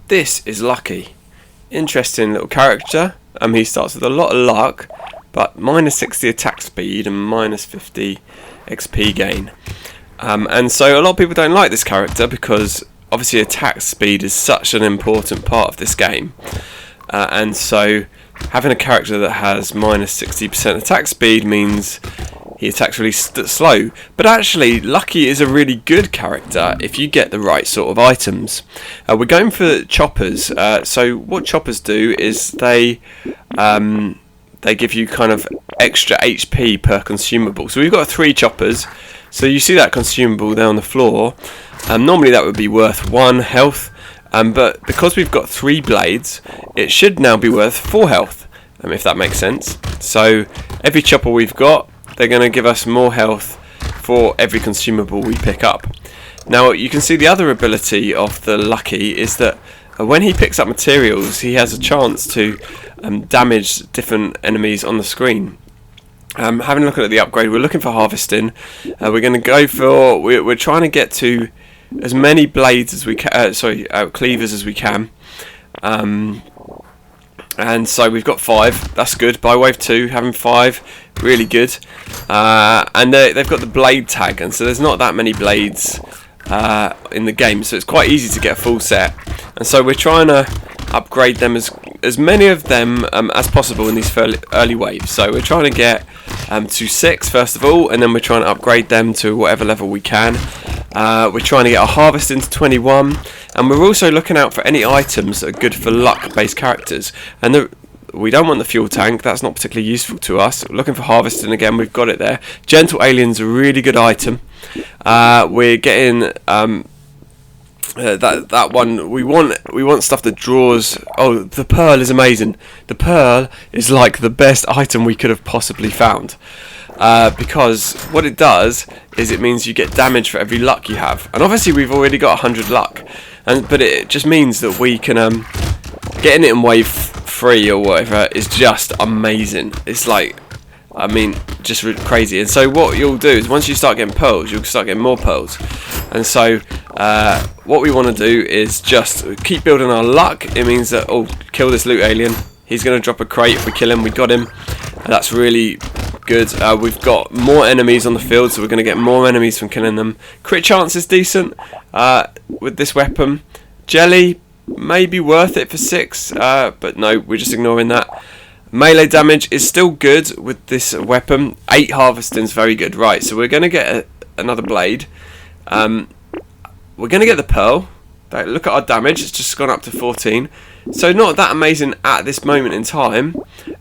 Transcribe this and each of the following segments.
this is Lucky. Interesting little character. He starts with a lot of luck, but minus 60 attack speed and minus 50 XP gain. And so a lot of people don't like this character because obviously attack speed is such an important part of this game. And so having a character that has minus 60% attack speed means he attacks really slow. But actually, Lucky is a really good character if you get the right sort of items. We're going for choppers. So what choppers do is they give you kind of extra HP per consumable. So we've got 3 choppers. So you see that consumable there on the floor. Normally that would be worth 1 health. But because we've got 3 blades, it should now be worth 4 health. If that makes sense. So every chopper we've got, they're going to give us more health for every consumable we pick up. Now you can see the other ability of the Lucky is that when he picks up materials, he has a chance to damage different enemies on the screen. Having a look at the upgrade, we're looking for harvesting. We're going to go for, we're trying to get to as many blades as we can, cleavers as we can. And so we've got 5, that's good. By wave 2, having 5, really good. And they've got the blade tag, and so there's not that many blades in the game, so it's quite easy to get a full set. And so we're trying to upgrade them as many of them as possible in these early waves. So we're trying to get to 6 first of all, and then we're trying to upgrade them to whatever level we can. We're trying to get our harvest into 21, and we're also looking out for any items that are good for luck-based characters. And we don't want the fuel tank, that's not particularly useful to us. We're looking for harvesting again, we've got it there. Gentle Alien's a really good item. We're getting that one. We want stuff that draws. Oh, the pearl is amazing. The pearl is like the best item we could have possibly found. Because what it does is it means you get damage for every luck you have, and obviously we've already got 100 luck, but it just means that we can getting it in wave 3 or whatever is just amazing. It's like, I mean, just crazy. And so what you'll do is once you start getting pearls, you'll start getting more pearls. And so what we want to do is just keep building our luck. It means that, oh, kill this loot alien. He's going to drop a crate if we kill him. We got him. That's really good. We've got more enemies on the field, so we're going to get more enemies from killing them. Crit chance is decent with this weapon. Jelly may be worth it for 6, but no, we're just ignoring that. Melee damage is still good with this weapon. 8 harvesting is very good. Right, so we're going to get another blade. We're going to get the pearl. Look at our damage, it's just gone up to 14. So not that amazing at this moment in time,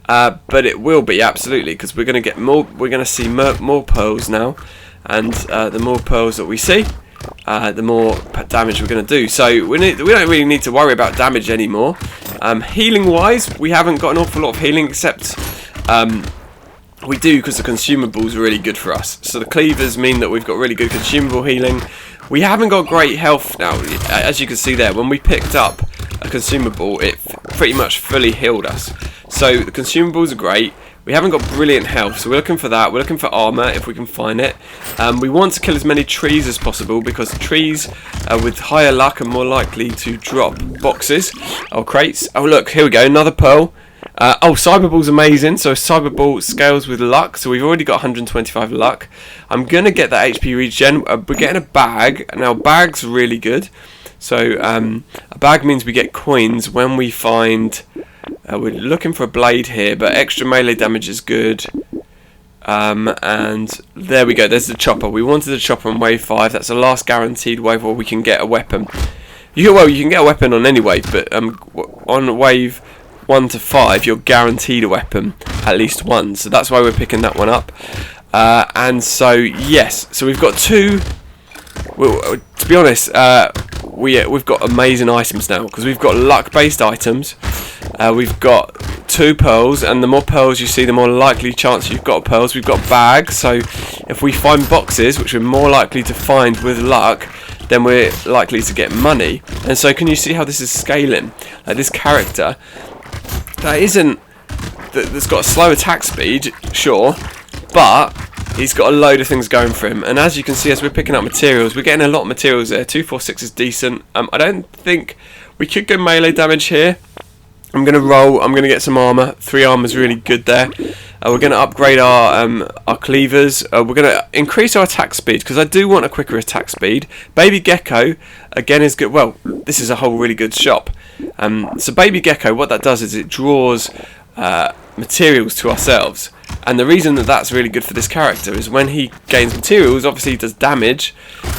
but it will be absolutely, because we're going to get more. We're going to see more pearls now, and the more pearls that we see, the more damage we're going to do. So we don't really need to worry about damage anymore. Healing wise, we haven't got an awful lot of healing, except we do because the consumables are really good for us. So the cleavers mean that we've got really good consumable healing. We haven't got great health now, as you can see there. When we picked up a consumable, it pretty much fully healed us. So the consumables are great. We haven't got brilliant health, so we're looking for that. We're looking for armor if we can find it. We want to kill as many trees as possible, because trees with higher luck are more likely to drop boxes or crates. Oh look, here we go, another pearl. Cyberball's amazing. So Cyberball scales with luck, so we've already got 125 luck. I'm gonna get that HP regen. We're getting a bag. Now bag's really good. So a bag means we get coins when we find. We're looking for a blade here, but extra melee damage is good. And there we go. There's the chopper. We wanted the chopper on wave 5. That's the last guaranteed wave where we can get a weapon. You can get a weapon on any wave, but on wave 1 to 5, you're guaranteed a weapon at least once. So that's why we're picking that one up. And so yes, so we've got 2. Well, to be honest, we've got amazing items now, because we've got luck-based items. We've got 2 pearls, and the more pearls you see, the more likely chance you've got pearls. We've got bags, so if we find boxes, which we're more likely to find with luck, then we're likely to get money. And so can you see how this is scaling? Like this character that's got a slow attack speed, sure, but he's got a load of things going for him. And as you can see, as we're picking up materials, we're getting a lot of materials there. 246 is decent. I don't think We could go melee damage here. I'm going to roll. I'm going to get some armor. 3 armor is really good there. We're going to upgrade our cleavers. We're going to increase our attack speed because I do want a quicker attack speed. Baby Gecko again is good. Well, this is a whole really good shop. So Baby Gecko, what that does is it draws materials to ourselves. And the reason that that's really good for this character is when he gains materials, obviously he does damage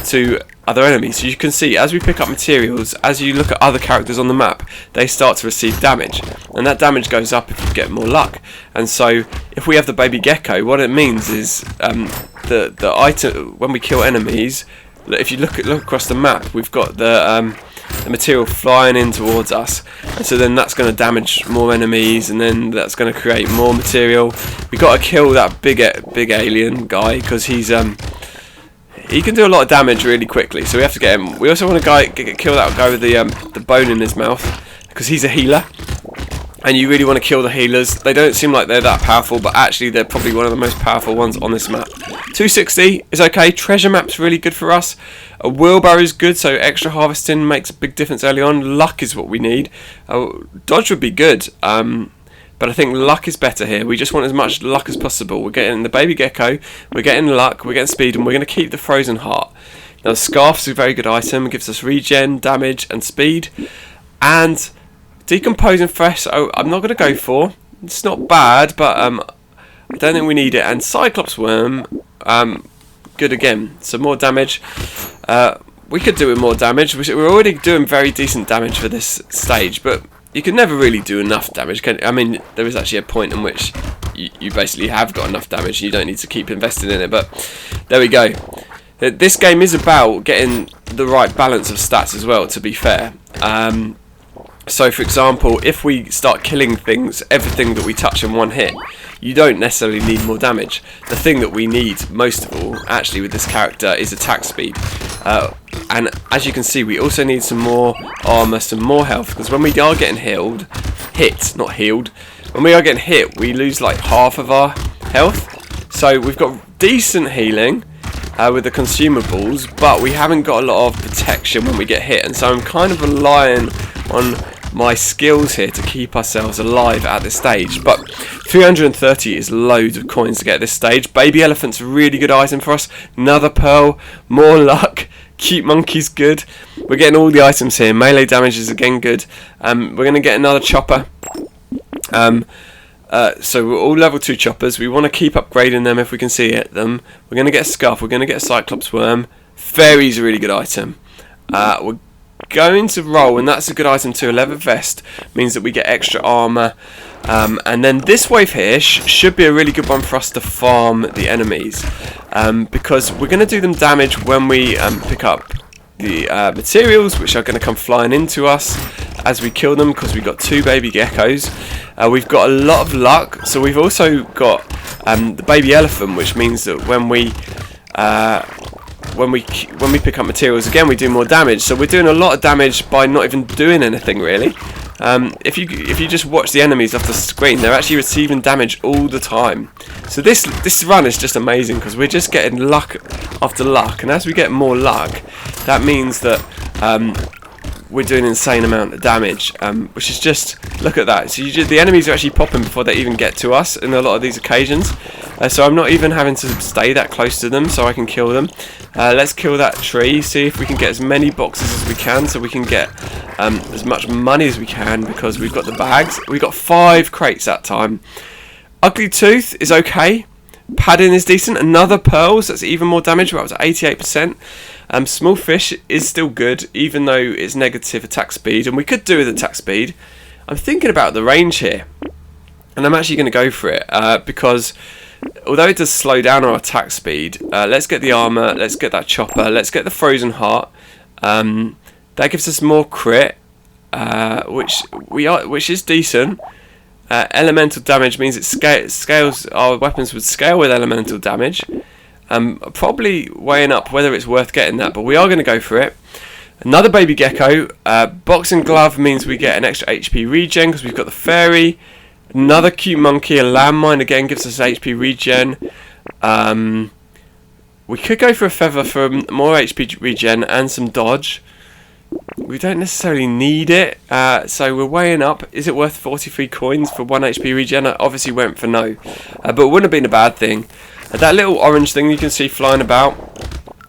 to other enemies. So you can see as we pick up materials, as you look at other characters on the map, they start to receive damage, and that damage goes up if you get more luck. And so if we have the Baby Gecko, what it means is the item when we kill enemies, if you look across the map, we've got the material flying in towards us, and so then that's going to damage more enemies, and then that's going to create more material. We got to kill that big alien guy because he can do a lot of damage really quickly, so we have to get him. We also want to kill that guy with the bone in his mouth because he's a healer, and you really want to kill the healers. They don't seem like they're that powerful, but actually they're probably one of the most powerful ones on this map. 260 is okay. Treasure map's really good for us. A wheelbarrow is good, so extra harvesting makes a big difference early on. Luck is what we need. Dodge would be good, but I think luck is better here. We just want as much luck as possible. We're getting the Baby Gecko, we're getting luck, we're getting speed, and we're going to keep the frozen heart. Now the scarf's a very good item. It gives us regen, damage, and speed. And decomposing flesh, I'm not going to go for. It's not bad, but I don't think we need it. And Cyclops worm, good again. So more damage. We could do with more damage. We're already doing very decent damage for this stage, but you can never really do enough damage. I mean, there is actually a point in which you basically have got enough damage and you don't need to keep investing in it, but there we go. This game is about getting the right balance of stats as well, to be fair. So for example, if we start killing things, everything that we touch in one hit, you don't necessarily need more damage. The thing that we need most of all, actually, with this character is attack speed. And as you can see, we also need some more armor, some more health, because when we are getting not healed, when we are getting hit, we lose like half of our health. So we've got decent healing with the consumables, but we haven't got a lot of protection when we get hit, and so I'm kind of relying on my skills here to keep ourselves alive at this stage. But 330 is loads of coins to get at this stage. Baby elephant's a really good item for us. Another pearl, more luck. Cute monkey's good. We're getting all the items here. Melee damage is again good. We're going to get another chopper. So we're all level 2 choppers. We want to keep upgrading them if we can see them. We're going to get a scarf. We're going to get a Cyclops worm. Fairy's a really good item. We're going to roll, and that's a good item too. A leather vest means that we get extra armor, and then this wave here should be a really good one for us to farm the enemies, because we're going to do them damage when we pick up the materials, which are going to come flying into us as we kill them, because we've got 2 baby geckos. We've got a lot of luck, so we've also got the baby elephant, which means that when we pick up materials again, we do more damage. So we're doing a lot of damage by not even doing anything really. If you just watch the enemies off the screen, they're actually receiving damage all the time. So this run is just amazing because we're just getting luck after luck, and as we get more luck, that means that we're doing an insane amount of damage, which is just, look at that. So the enemies are actually popping before they even get to us in a lot of these occasions. So I'm not even having to stay that close to them so I can kill them. Let's kill that tree, see if we can get as many boxes as we can so we can get as much money as we can, because we've got the bags. We got 5 crates that time. Ugly Tooth is okay. Padding is decent. Another pearls, that's even more damage. We're up to 88%. Small fish is still good, even though it's negative attack speed, and we could do with attack speed. I'm thinking about the range here, and I'm actually going to go for it, because although it does slow down our attack speed, let's get the armor, let's get that chopper, let's get the frozen heart. That gives us more crit, which is decent. Elemental damage means it scales, our weapons would scale with elemental damage. Probably weighing up whether it's worth getting that, but we are going to go for it. Another baby gecko. Boxing glove means we get an extra HP regen because we've got the fairy. Another cute monkey. A landmine again gives us HP regen. We could go for a feather for more HP regen and some dodge. we don't necessarily need it, so we're weighing up. Is it worth 43 coins for 1 HP regen? I obviously went for no, but it wouldn't have been a bad thing. That little orange thing you can see flying about,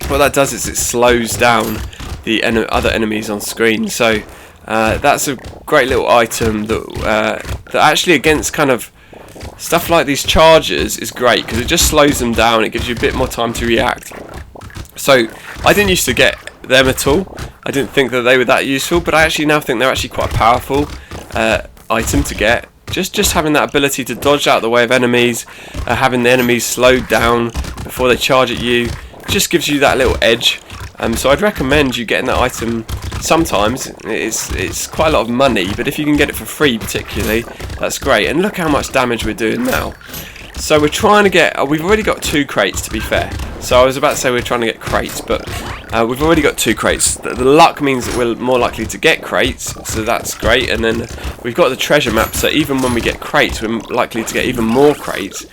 what that does is it slows down the other enemies on screen. So that's a great little item that actually against kind of stuff like these charges is great, because it just slows them down. It gives you a bit more time to react. So I didn't used to get them at all. I didn't think that they were that useful, but I actually now think they're actually quite a powerful item to get. Just having that ability to dodge out the way of enemies, having the enemies slowed down before they charge at you, just gives you that little edge. So I'd recommend you getting that item sometimes. It's quite a lot of money, but if you can get it for free particularly, that's great. And look how much damage we're doing now. So we're trying to get, we've already got 2 crates to be fair. So I was about to say we're trying to get crates, but we've already got 2 crates. The luck means that we're more likely to get crates, so that's great. And then we've got the treasure map, so even when we get crates, we're likely to get even more crates.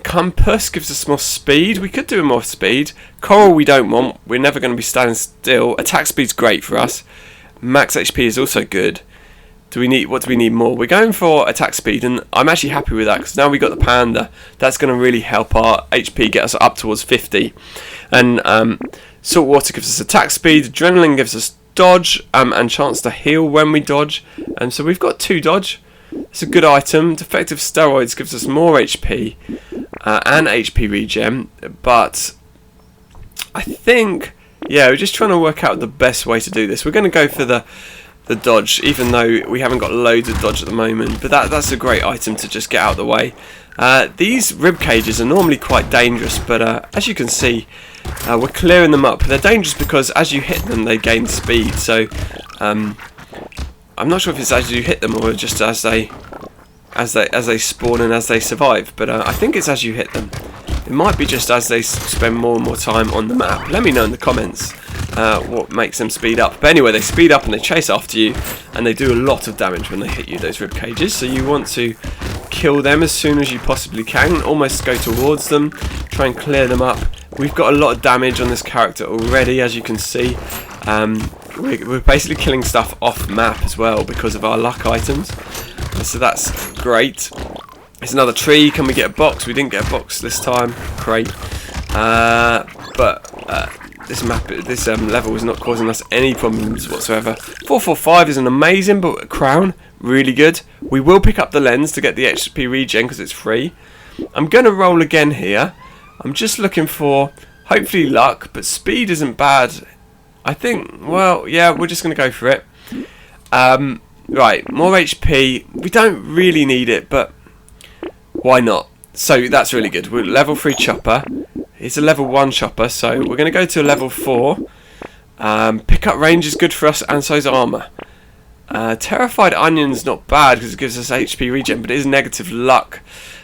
Compass gives us more speed. We could do more speed. Coral we don't want. We're never going to be standing still. Attack speed's great for us. Max HP is also good. What do we need more? We're going for attack speed, and I'm actually happy with that, because now we've got the panda. That's going to really help our HP get us up towards 50. And salt water gives us attack speed. Adrenaline gives us dodge and chance to heal when we dodge. And so we've got 2 dodge. It's a good item. Defective steroids gives us more HP and HP regen. But I think, yeah, we're just trying to work out the best way to do this. We're going to go for the dodge, even though we haven't got loads of dodge at the moment, but that's a great item to just get out of the way. These rib cages are normally quite dangerous, but as you can see, we're clearing them up. They're dangerous because as you hit them they gain speed, so I'm not sure if it's as you hit them or just as they spawn and as they survive, but I think it's as you hit them. It might be just as they spend more and more time on the map. Let me know in the comments what makes them speed up. But anyway, they speed up and they chase after you, and they do a lot of damage when they hit you, those rib cages. So you want to kill them as soon as you possibly can. Almost go towards them, try and clear them up. We've got a lot of damage on this character already, as you can see. We're basically killing stuff off map as well because of our luck items. So that's great. It's another tree. Can we get a box? We didn't get a box this time. Great. This level is not causing us any problems whatsoever. 445 is an amazing, but a crown, really good. We will pick up the lens to get the HP regen because it's free. I'm going to roll again here. I'm just looking for, hopefully, luck, but speed isn't bad. I think, well, yeah, we're just going to go for it. Right, more HP. We don't really need it, but why not? So that's really good. We're level 3 chopper. It's a level 1 chopper, so we're going to go to a level 4. Pickup range is good for us, and so is armour. Terrified Onion's not bad because it gives us HP regen, but it is negative luck.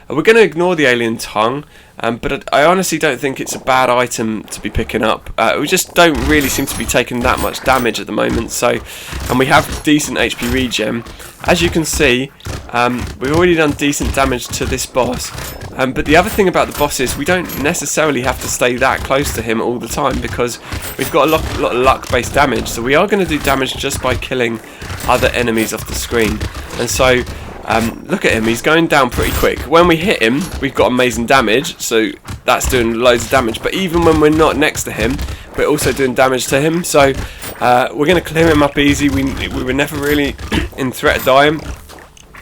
We're going to ignore the alien tongue, but I honestly don't think it's a bad item to be picking up. We just don't really seem to be taking that much damage at the moment, and we have decent HP regen. As you can see, we've already done decent damage to this boss, but the other thing about the boss is we don't necessarily have to stay that close to him all the time, because we've got a lot of luck-based damage, so we are going to do damage just by killing other enemies off the screen. And so look at him, he's going down pretty quick. When we hit him, we've got amazing damage, so that's doing loads of damage, but even when we're not next to him, we're also doing damage to him. So we're going to clear him up easy. We were never really in threat of dying,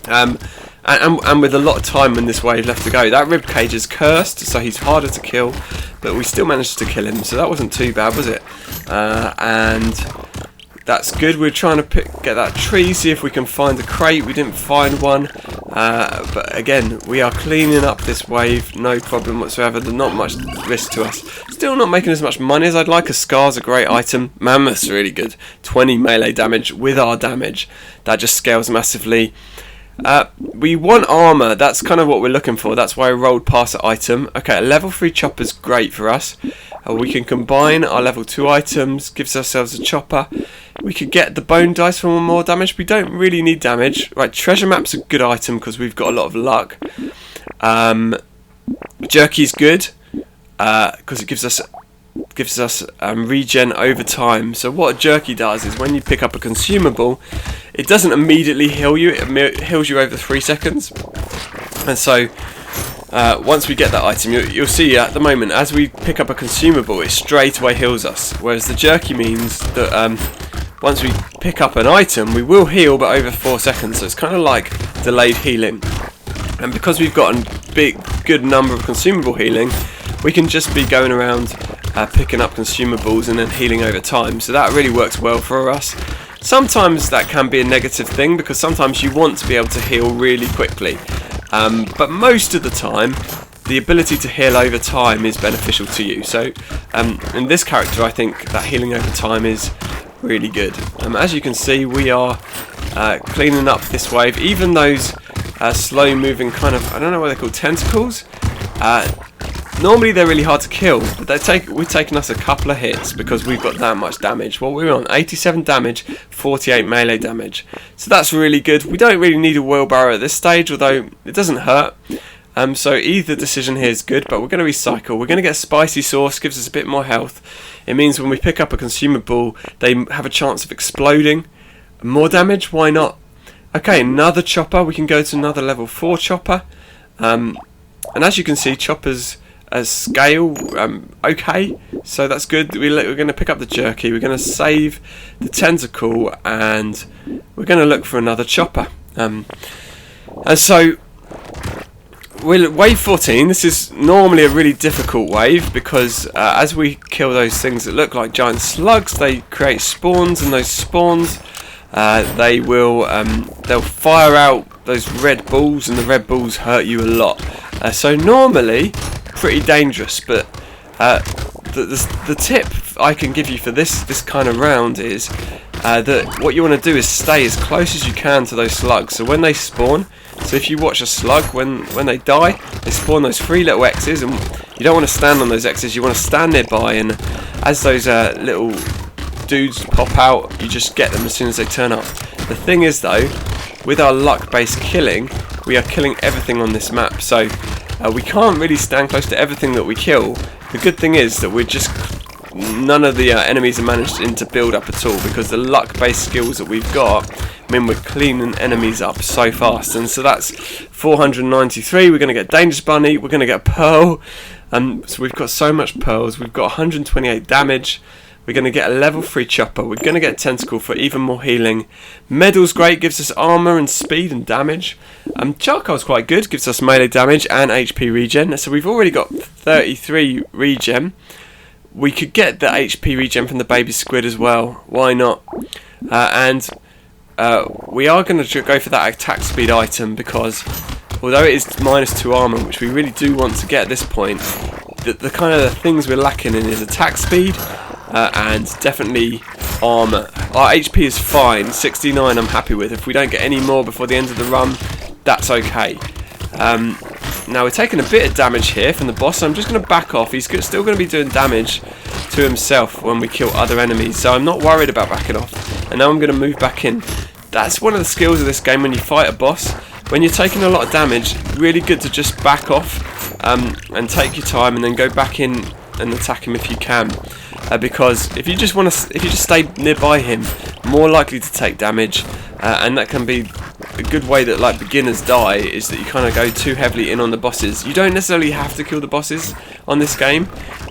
and with a lot of time in this wave left to go. That rib cage is cursed, so he's harder to kill, but we still managed to kill him, so that wasn't too bad, was it? And that's good. We're trying to get that tree, see if we can find a crate. We didn't find one, but again, we are cleaning up this wave, no problem whatsoever. There's not much risk to us. Still not making as much money as I'd like. A scar's a great item. Mammoth's really good. 20 melee damage with our damage. That just scales massively. We want armour. That's kind of what we're looking for. That's why I rolled past that item. Okay, a level 3 chopper's great for us. We can combine our level 2 items, gives ourselves a chopper. We could get the bone dice for more damage. We don't really need damage. Right, treasure map's a good item because we've got a lot of luck. Jerky's good because it gives us gives us regen over time. So what a jerky does is when you pick up a consumable, it doesn't immediately heal you, it heals you over 3 seconds. And so once we get that item, you'll see at the moment, as we pick up a consumable, it straight away heals us. Whereas the jerky means that once we pick up an item, we will heal, but over 4 seconds. So it's kind of like delayed healing. And because we've got a good number of consumable healing, we can just be going around picking up consumables and then healing over time. So that really works well for us. Sometimes that can be a negative thing, because sometimes you want to be able to heal really quickly. But most of the time, the ability to heal over time is beneficial to you. So in this character, I think that healing over time is really good. As you can see, we are cleaning up this wave. Even those slow moving kind of, I don't know what they're called, tentacles, normally they're really hard to kill, but we've taken us a couple of hits because we've got that much damage. Well, we're on 87 damage, 48 melee damage, so that's really good. We don't really need a wheelbarrow at this stage, although it doesn't hurt. So either decision here is good, but we're going to recycle. We're going to get spicy sauce, gives us a bit more health. It means when we pick up a consumable, they have a chance of exploding. More damage, why not? Okay, another chopper. We can go to another level 4 chopper. And as you can see, choppers scale okay, so that's good. We're going to pick up the jerky, we're going to save the tentacle, and we're going to look for another chopper. And so we're wave 14. This is normally a really difficult wave because as we kill those things that look like giant slugs, they create spawns, and those spawns they'll fire out those red balls, and the red balls hurt you a lot. So normally pretty dangerous, but the tip I can give you for this kind of round is that what you want to do is stay as close as you can to those slugs. So when they spawn, so if you watch a slug, when they die, they spawn those 3 little X's, and you don't want to stand on those X's, you want to stand nearby, and as those little dudes pop out, you just get them as soon as they turn up. The thing is though, with our luck based killing, we are killing everything on this map, so we can't really stand close to everything that we kill. The good thing is that none of the enemies are managed to build up at all, because the luck based skills that we've got mean we're cleaning enemies up so fast. And so that's 493. We're going to get Dangerous Bunny, we're going to get a Pearl, so we've got so much pearls. We've got 128 damage. We're going to get a level 3 chopper. We're going to get Tentacle for even more healing. Medal's great, gives us armor and speed and damage. Charcoal's quite good, gives us melee damage and HP regen. So we've already got 33 regen. We could get the HP regen from the baby squid as well. Why not? We are going to go for that attack speed item, because although it is -2 armor, which we really do want to get at this point, the kind of things we're lacking in is attack speed. And definitely armor. Our HP is fine, 69 I'm happy with. If we don't get any more before the end of the run, that's okay. Now we're taking a bit of damage here from the boss, so I'm just going to back off. He's still going to be doing damage to himself when we kill other enemies, so I'm not worried about backing off. And now I'm going to move back in. That's one of the skills of this game when you fight a boss. When you're taking a lot of damage, really good to just back off and take your time, and then go back in and attack him if you can. Because if you just stay nearby him, more likely to take damage, and that can be a good way that like beginners die, is that you kind of go too heavily in on the bosses. You don't necessarily have to kill the bosses on this game,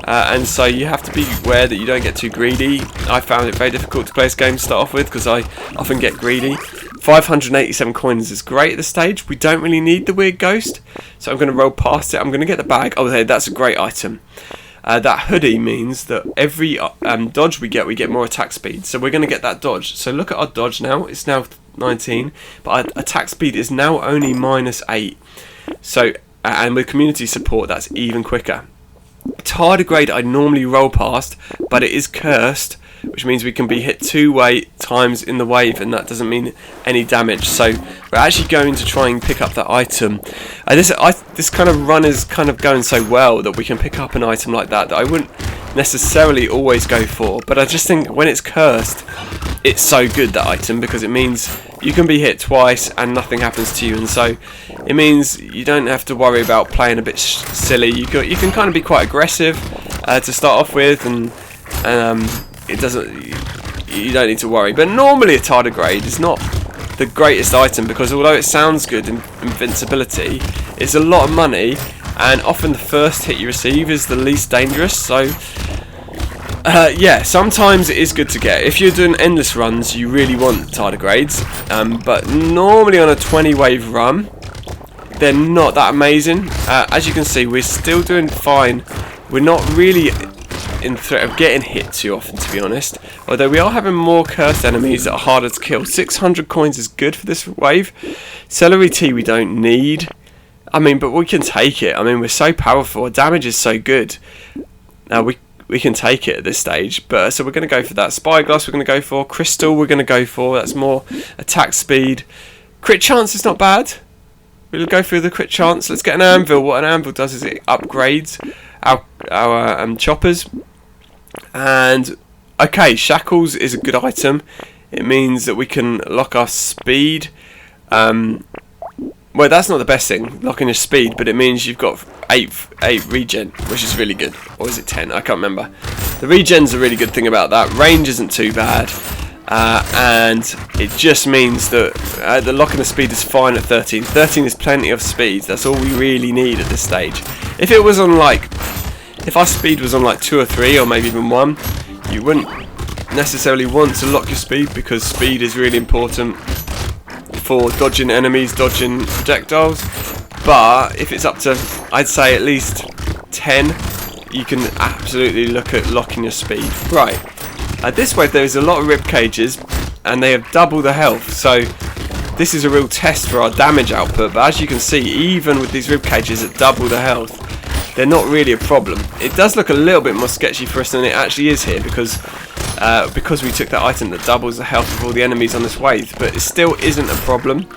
and so you have to be aware that you don't get too greedy. I found it very difficult to play this game to start off with because I often get greedy. 587 coins is great at this stage. We don't really need the weird ghost, so I'm going to roll past it. I'm going to get the bag. Oh, hey, that's a great item. That hoodie means that every dodge we get more attack speed. So we're going to get that dodge. So look at our dodge now. It's now 19, but our attack speed is now only -8. So, and with community support, that's even quicker. Tardigrade I normally roll past, but it is cursed, which means we can be hit 2 times in the wave, and that doesn't mean any damage. So we're actually going to try and pick up that item. This kind of run is kind of going so well that we can pick up an item like that I wouldn't necessarily always go for, but I just think when it's cursed, it's so good, that item, because it means you can be hit twice and nothing happens to you, and so it means you don't have to worry about playing a bit silly. You can kind of be quite aggressive, to start off with, and it doesn't. You don't need to worry. But normally a tardigrade is not the greatest item, because although it sounds good in invincibility, it's a lot of money, and often the first hit you receive is the least dangerous. So yeah, sometimes it is good to get. If you're doing endless runs, you really want tardigrades, but normally on a 20 wave run, they're not that amazing. As you can see, we're still doing fine. We're not really in threat of getting hit too often, to be honest, although we are having more cursed enemies that are harder to kill. 600 coins is good for this wave. Celery tea we don't need, I mean, but we can take it. I mean, we're so powerful, our damage is so good. We can take it at this stage, but so we're going to go for that. Spyglass we're going to go for, crystal we're going to go for, that's more attack speed. Crit chance is not bad, we'll go through the crit chance. Let's get an anvil. What an anvil does is it upgrades our choppers. And okay, shackles is a good item. It means that we can lock our speed. Well, that's not the best thing, locking your speed, but it means you've got 8 regen, which is really good. Or is it 10? I can't remember. The regen's a really good thing about that. Range isn't too bad, and it just means that the locking the speed is fine at 13. 13 is plenty of speed. That's all we really need at this stage. If it was on if our speed was on 2 or 3 or maybe even 1, you wouldn't necessarily want to lock your speed, because speed is really important for dodging enemies, dodging projectiles. But if it's up to, I'd say, at least 10, you can absolutely look at locking your speed. Right, at this wave there is a lot of rib cages, and they have double the health, so this is a real test for our damage output. But as you can see, even with these rib cages at double the health, they're not really a problem. It does look a little bit more sketchy for us than it actually is here, because we took that item that doubles the health of all the enemies on this wave, but it still isn't a problem,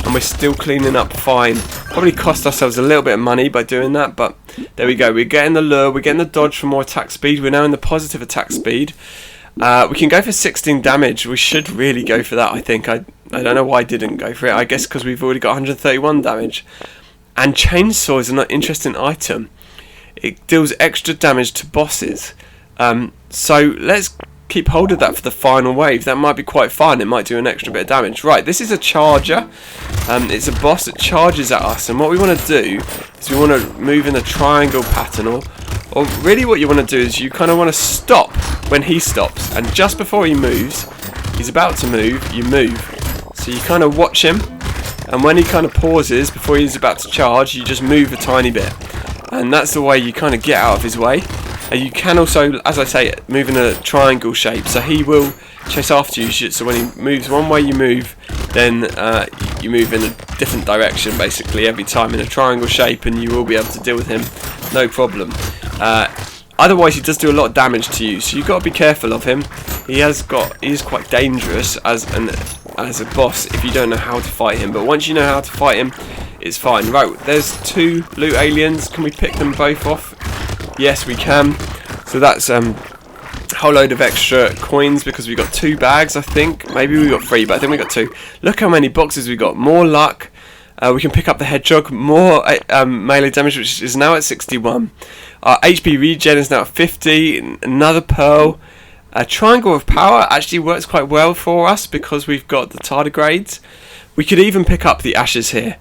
and we're still cleaning up fine. Probably cost ourselves a little bit of money by doing that, but there we go. We're getting the lure, we're getting the dodge for more attack speed. We're now in the positive attack speed. We can go for 16 damage. We should really go for that, I think. I don't know why I didn't go for it. I guess because we've already got 131 damage. And chainsaw is an interesting item. It deals extra damage to bosses. So let's keep hold of that for the final wave. That might be quite fun. It might do an extra bit of damage. Right, this is a charger. It's a boss that charges at us, and what we want to do is we want to move in a triangle pattern, or really what you want to do is you kind of want to stop when he stops, and just before he moves, he's about to move, you move. So you kind of watch him, and when he kind of pauses before he's about to charge, you just move a tiny bit, and that's the way you kind of get out of his way. And you can also, as I say, move in a triangle shape, so he will chase after you. So when he moves one way, you move, then you move in a different direction basically every time in a triangle shape, and you will be able to deal with him no problem. Otherwise he does do a lot of damage to you, so you've got to be careful of him. He is quite dangerous as a boss if you don't know how to fight him, but once you know how to fight him, it's fine. Right, there's 2 loot aliens. Can we pick them both off? Yes, we can. So that's a whole load of extra coins, because we got 2 bags, I think. Maybe we got 3, but I think we got 2. Look how many boxes we got. More luck. We can pick up the hedgehog. More melee damage, which is now at 61. Our HP regen is now at 50. Another pearl. A triangle of power actually works quite well for us because we've got the tardigrades. We could even pick up the ashes here.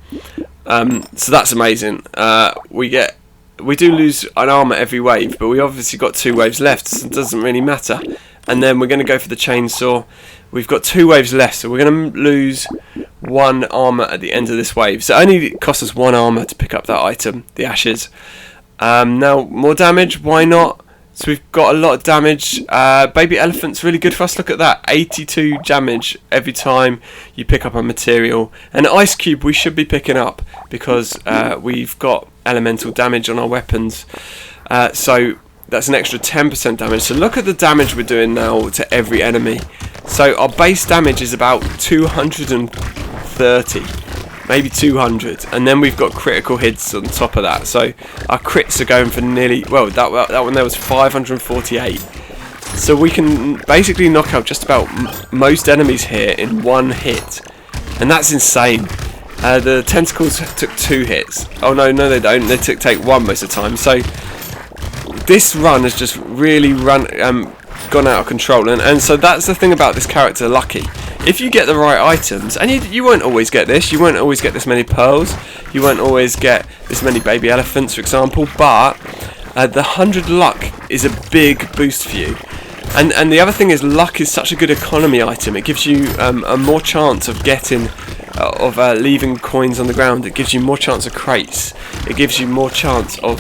So that's amazing. We do lose an armour every wave, but we obviously got 2 waves left, so it doesn't really matter. And then we're going to go for the chainsaw. We've got 2 waves left, so we're going to lose 1 armour at the end of this wave. So it only costs us 1 armour to pick up that item, the ashes. Now, more damage, why not? So we've got a lot of damage. Baby elephant's really good for us. Look at that, 82 damage every time you pick up a material. And ice cube we should be picking up, because we've got elemental damage on our weapons. So that's an extra 10% damage. So look at the damage we're doing now to every enemy. So our base damage is about 230. Maybe 200, and then we've got critical hits on top of that. So our crits are going for nearly, well, that one there was 548. So we can basically knock out just about most enemies here in 1 hit, and that's insane. The tentacles took 2 hits. Oh no, they don't. They take 1 most of the time. So this run has just really gone out of control, and so that's the thing about this character, Lucky. If you get the right items, and you won't always get this, you won't always get this many pearls, you won't always get this many baby elephants, for example, but the 100 luck is a big boost for you. And the other thing is, luck is such a good economy item. It gives you a more chance of getting, leaving coins on the ground. It gives you more chance of crates. It gives you more chance of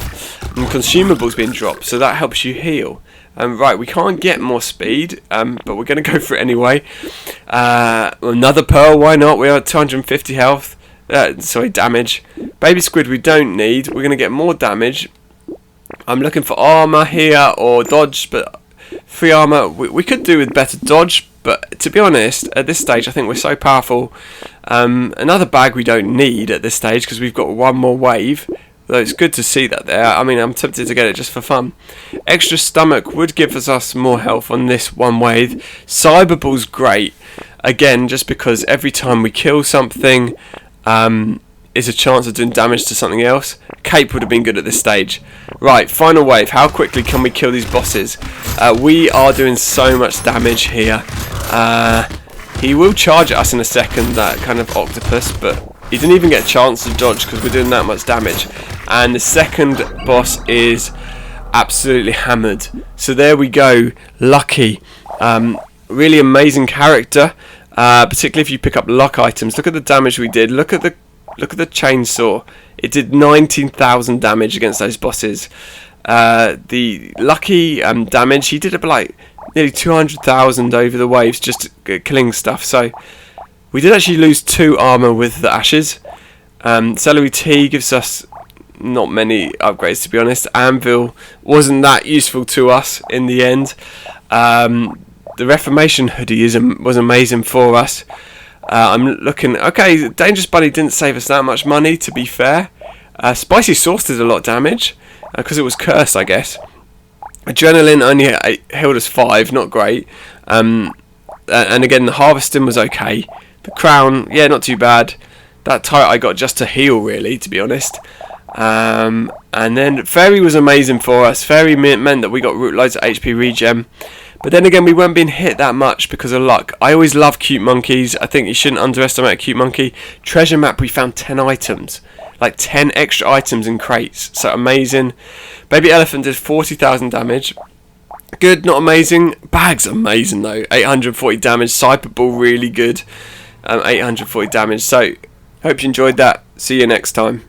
consumables being dropped, so that helps you heal. Right, we can't get more speed, but we're going to go for it anyway. Another pearl, why not? We are at 250 health. Damage. Baby squid we don't need. We're going to get more damage. I'm looking for armor here or dodge, but free armor we could do with better dodge. But to be honest, at this stage, I think we're so powerful. Another bag we don't need at this stage because we've got one more wave. Though it's good to see that there. I mean, I'm tempted to get it just for fun. Extra stomach would give us more health on this one wave. Cyberball's great. Again, just because every time we kill something is a chance of doing damage to something else. Cape would have been good at this stage. Right, final wave. How quickly can we kill these bosses? We are doing so much damage here. He will charge at us in a second, that kind of octopus, but he didn't even get a chance to dodge because we're doing that much damage. And the second boss is absolutely hammered. So there we go, Lucky. Really amazing character, particularly if you pick up luck items. Look at the damage we did. Look at the chainsaw. It did 19,000 damage against those bosses. The Lucky damage, he did like nearly 200,000 over the waves just killing stuff. So we did actually lose 2 armor with the ashes. Celery tea gives us not many upgrades, to be honest. Anvil wasn't that useful to us in the end. The Reformation hoodie was amazing for us. I'm looking. Okay, Dangerous Bunny didn't save us that much money, to be fair. Spicy Sauce did a lot of damage because it was cursed, I guess. Adrenaline only healed us 5, not great. And again, the Harvesting was okay. The Crown, yeah, not too bad. That tire I got just to heal, really, to be honest. And then Fairy was amazing for us. Fairy meant that we got loads of HP regen. But then again, we weren't being hit that much because of luck. I always love cute monkeys. I think you shouldn't underestimate a cute monkey. Treasure map, we found 10 items. Like 10 extra items in crates. So amazing. Baby elephant did 40,000 damage. Good, not amazing. Bag's amazing though. 840 damage. Cyberball really good. 840 damage. So, hope you enjoyed that. See you next time.